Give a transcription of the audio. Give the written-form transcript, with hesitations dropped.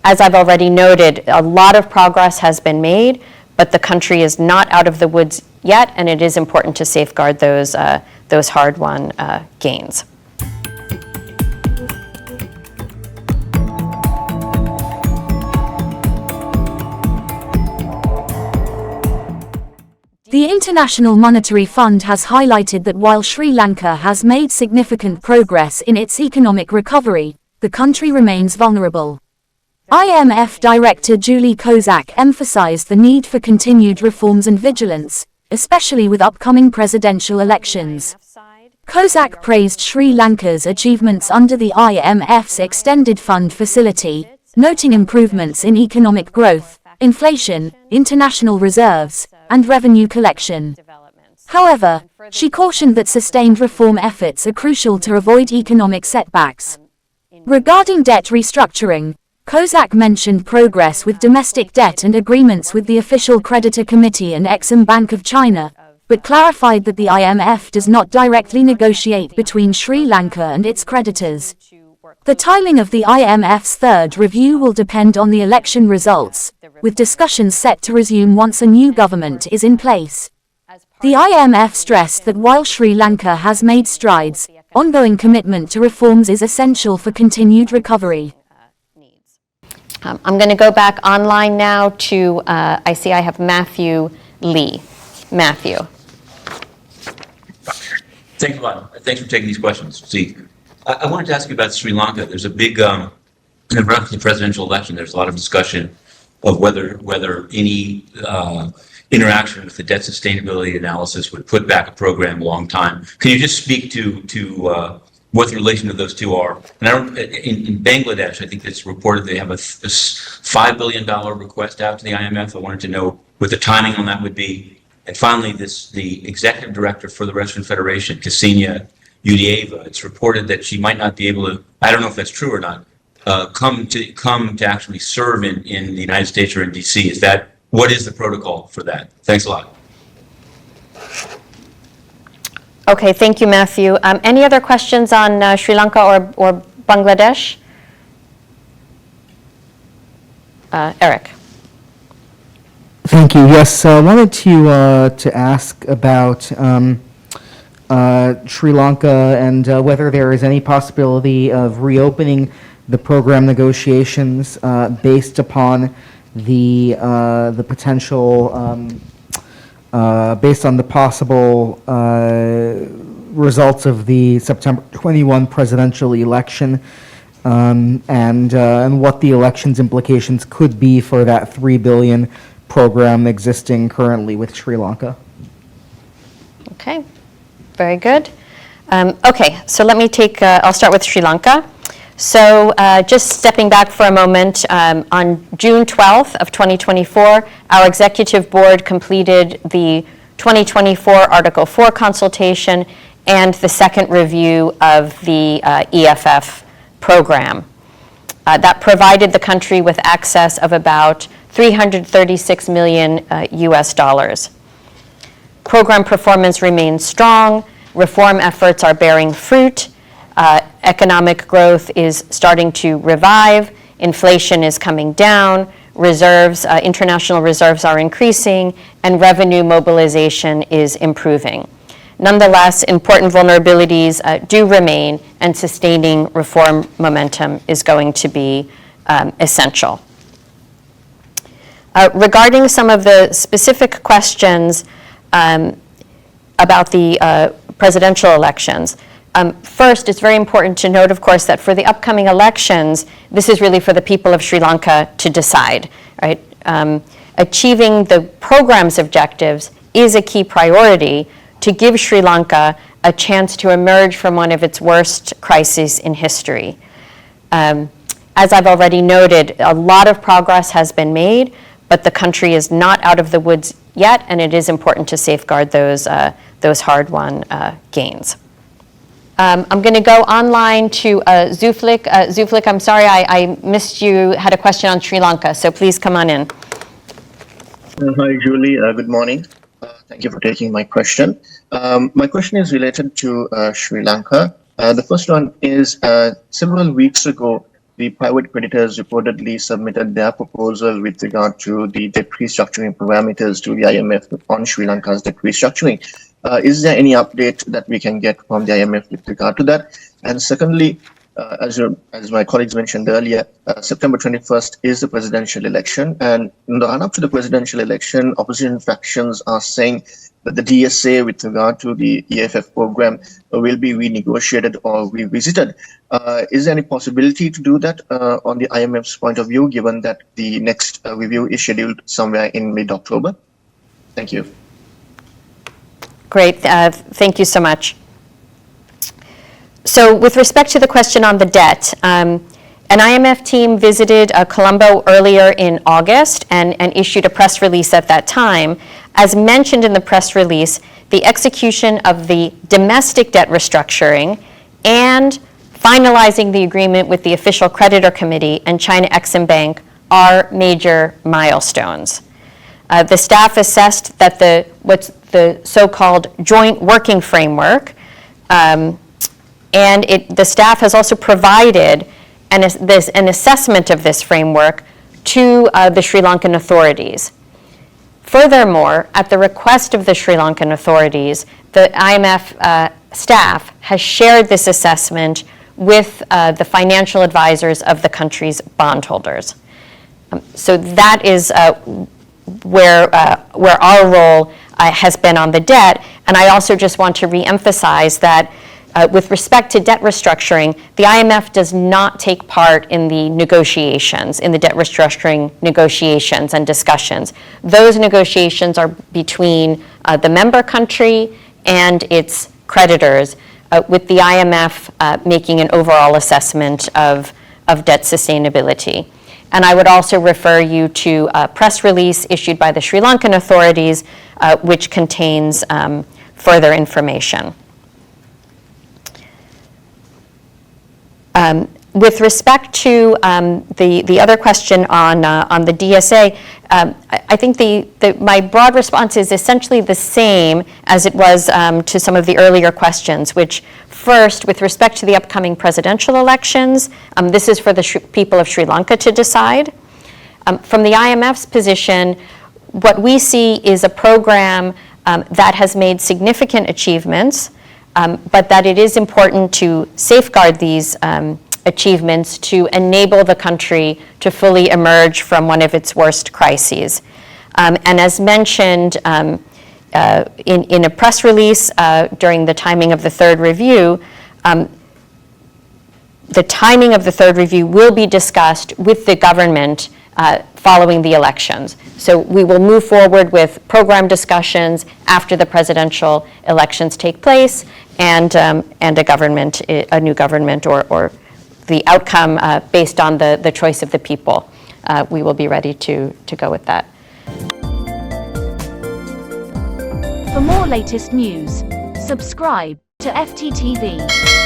As I've already noted, a lot of progress has been made, but the country is not out of the woods yet, and it is important to safeguard those hard-won gains. The International Monetary Fund has highlighted that while Sri Lanka has made significant progress in its economic recovery, the country remains vulnerable. IMF Director Julie Kozak emphasized the need for continued reforms and vigilance, especially with upcoming presidential elections. Kozak praised Sri Lanka's achievements under the IMF's Extended Fund Facility, noting improvements in economic growth, inflation, international reserves, and revenue collection. However, she cautioned that sustained reform efforts are crucial to avoid economic setbacks. Regarding debt restructuring, Kozak mentioned progress with domestic debt and agreements with the Official Creditor Committee and Exim Bank of China, but clarified that the IMF does not directly negotiate between Sri Lanka and its creditors. The timing of the IMF's third review will depend on the election results, with discussions set to resume once a new government is in place. The IMF stressed that while Sri Lanka has made strides, ongoing commitment to reforms is essential for continued recovery. I'm going to go back online now to, I see I have Matthew Lee. Matthew. Thanks a lot. Thanks for taking these questions. See, I wanted to ask you about Sri Lanka. There's a big, around the presidential election, there's a lot of discussion of whether any interaction with the debt sustainability analysis would put back a program a long time. Can you just speak to what the relation of those two are? And in Bangladesh, I think it's reported they have a $5 billion request out to the IMF. I wanted to know what the timing on that would be. And finally, the executive director for the Russian Federation, Ksenia Yudieva, it's reported that she might not be able to, I don't know if that's true or not, come to actually serve in the United States or in DC. What is the protocol for that? Thanks a lot. Okay, thank you, Matthew. Any other questions on Sri Lanka or Bangladesh? Eric. Thank you. Yes, I wanted to ask about Sri Lanka and whether there is any possibility of reopening the program negotiations based upon the potential, based on the possible results of the September 21 presidential election, and what the election's implications could be for that $3 billion program existing currently with Sri Lanka. Okay, very good. Okay, so let me I'll start with Sri Lanka. So just stepping back for a moment, on June 12th of 2024, our executive board completed the 2024 Article 4 consultation and the second review of the EFF program. That provided the country with access of about $336 million US dollars. Program performance remains strong. Reform efforts are bearing fruit. Economic growth is starting to revive. Inflation is coming down. Reserves, international reserves are increasing, and revenue mobilization is improving. Nonetheless, important vulnerabilities do remain, and sustaining reform momentum is going to be essential. Regarding some of the specific questions about the presidential elections, first, it's very important to note, of course, that for the upcoming elections, this is really for the people of Sri Lanka to decide, right? Achieving the program's objectives is a key priority to give Sri Lanka a chance to emerge from one of its worst crises in history. As I've already noted, a lot of progress has been made, but the country is not out of the woods yet, and it is important to safeguard those hard-won gains. I'm going to go online to Zuflik. Zuflik, I'm sorry, I missed you, had a question on Sri Lanka, so please come on in. Hi, Julie. Good morning. Thank you for taking my question. My question is related to Sri Lanka. The first one is, several weeks ago, the private creditors reportedly submitted their proposal with regard to the debt restructuring parameters to the IMF on Sri Lanka's debt restructuring. Is there any update that we can get from the IMF with regard to that? And secondly, as my colleagues mentioned earlier, September 21st is the presidential election. And in the run-up to the presidential election, opposition factions are saying that the DSA with regard to the EFF program will be renegotiated or revisited. Is there any possibility to do that on the IMF's point of view, given that the next review is scheduled somewhere in mid-October? Thank you. Great. Thank you so much. So with respect to the question on the debt, an IMF team visited Colombo earlier in August and issued a press release at that time. As mentioned in the press release, the execution of the domestic debt restructuring and finalizing the agreement with the Official Creditor Committee and China Exim Bank are major milestones. The staff assessed that what's the so-called joint working framework, and the staff has also provided an assessment of this framework to the Sri Lankan authorities. Furthermore, at the request of the Sri Lankan authorities, the IMF staff has shared this assessment with the financial advisors of the country's bondholders. So that is where our role has been on the debt. And I also just want to reemphasize that with respect to debt restructuring, the IMF does not take part in the negotiations, in the debt restructuring negotiations and discussions. Those negotiations are between the member country and its creditors, with the IMF making an overall assessment of debt sustainability. And I would also refer you to a press release issued by the Sri Lankan authorities, which contains further information. With respect to the other question on the DSA, I think my broad response is essentially the same as it was to some of the earlier questions, which first, with respect to the upcoming presidential elections, this is for the people of Sri Lanka to decide. From the IMF's position, what we see is a program that has made significant achievements, but that it is important to safeguard these achievements to enable the country to fully emerge from one of its worst crises. And as mentioned in a press release during the timing of the third review, the timing of the third review will be discussed with the government following the elections. So we will move forward with program discussions after the presidential elections take place, and a new government or the outcome based on the choice of the people. We will be ready to go with that. For more latest news, subscribe to FTTV.